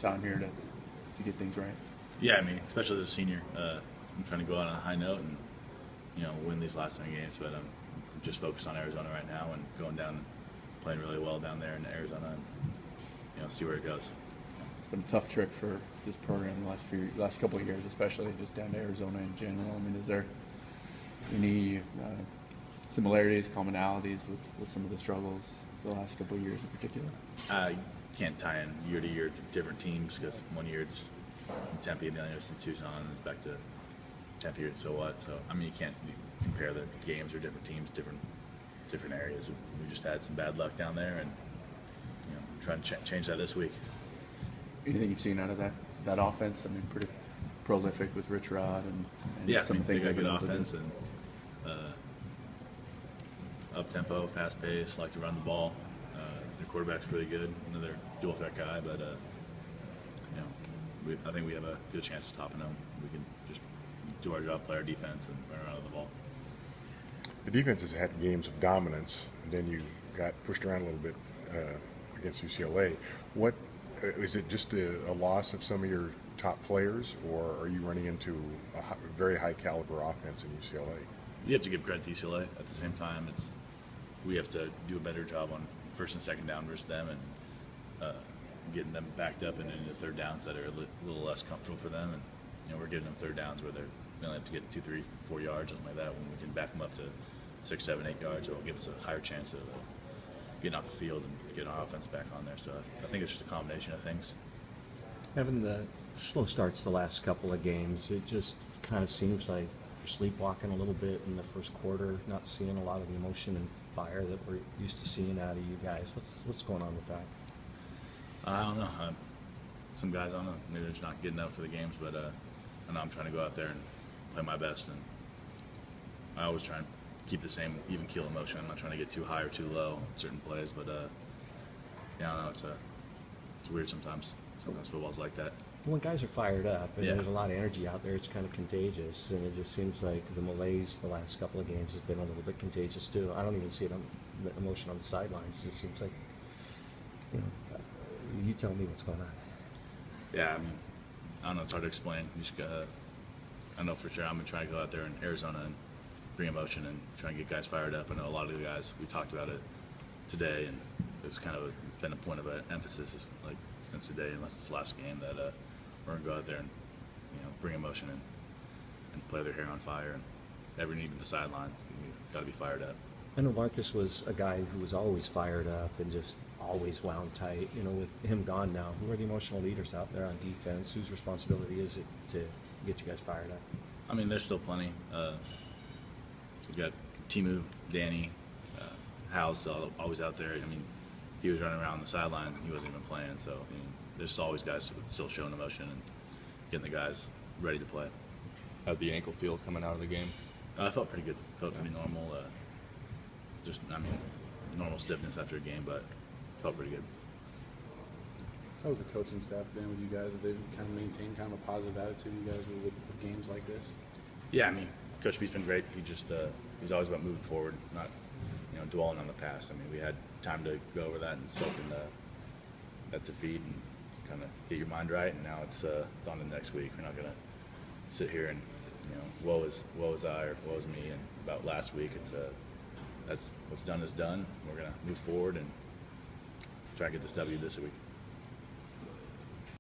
time here to get things right. Yeah, I mean, especially as a senior, I'm trying to go out on a high note and win these last 10 games. But I'm just focused on Arizona right now and going down and playing really well down there in Arizona and see where it goes. It's been a tough trip for this program the last couple of years, especially just down to Arizona in general. I mean, is there any similarities, commonalities with some of the struggles the last couple of years in particular? You can't tie in year to year to different teams because one year it's in Tempe and the other year it's in Tucson and it's back to Tempe, so what? So I mean, you can't compare the games or different teams, different areas. We just had some bad luck down there, and trying to change that this week. Anything you've seen out of that offense? I mean, pretty prolific with Rich Rod and yeah, some things. They got good offense do. and up tempo, fast pace, like to run the ball. Their quarterback's really good, another dual threat guy, but I think we have a good chance of stopping them. We can just do our job, play our defense, and run around the ball. The defense has had games of dominance, and then you got pushed around a little bit against UCLA. What is it? Just a loss of some of your top players, or are you running into a very high caliber offense in UCLA? You have to give credit to UCLA. At the same time, we have to do a better job on first and second down versus them, and getting them backed up and into third downs that are a little less comfortable for them. And we're giving them third downs where they only have to get 2, 3, 4 yards, something like that. When we can back them up to 6, 7, 8 yards, it'll give us a higher chance of getting off the field and getting our offense back on there. So I think it's just a combination of things. Having the slow starts the last couple of games, it just kind of seems like you're sleepwalking a little bit in the first quarter, not seeing a lot of the emotion and fire that we're used to seeing out of you guys. What's going on with that? I don't know. Some guys, I don't know, maybe they're just not getting up for the games, but I know I'm trying to go out there and play my best, and I always try and keep the same even keel emotion. I'm not trying to get too high or too low in certain plays, but yeah, I don't know. It's weird sometimes. Sometimes football's like that. When guys are fired up and Yeah. there's a lot of energy out there, it's kind of contagious, and it just seems like the malaise the last couple of games has been a little bit contagious too. I don't even see it on the emotion on the sidelines. It just seems like, you tell me what's going on. Yeah, I mean, I don't know. It's hard to explain. You just I know for sure I'm going to try to go out there in Arizona and bring emotion and try and get guys fired up. I know a lot of the guys, we talked about it today, and it's been a point of emphasis like since today, unless this last game, that we're going to go out there and bring emotion and play their hair on fire, and even the sideline, got to be fired up. I know Marcus was a guy who was always fired up and just always wound tight. With him gone now, who are the emotional leaders out there on defense? Whose responsibility is it to get you guys fired up? I mean, there's still plenty. We've got Timu, Danny, Hal's always out there. I mean, he was running around the sideline. He wasn't even playing. So, I mean, there's always guys still showing emotion and getting the guys ready to play. How'd the ankle feel coming out of the game? I felt pretty good. Felt pretty normal. Normal stiffness after a game, but felt pretty good. How's the coaching staff been with you guys? Have they kind of maintained kind of a positive attitude you guys with games like this? Yeah, I mean, Coach B's been great. He's always about moving forward, not dwelling on the past. I mean, we had time to go over that and soak in that defeat and kind of get your mind right. And now it's on to next week. We're not gonna sit here and woe is I or woe is me. And about last week, that's what's done is done. We're gonna move forward and try to get this W this week.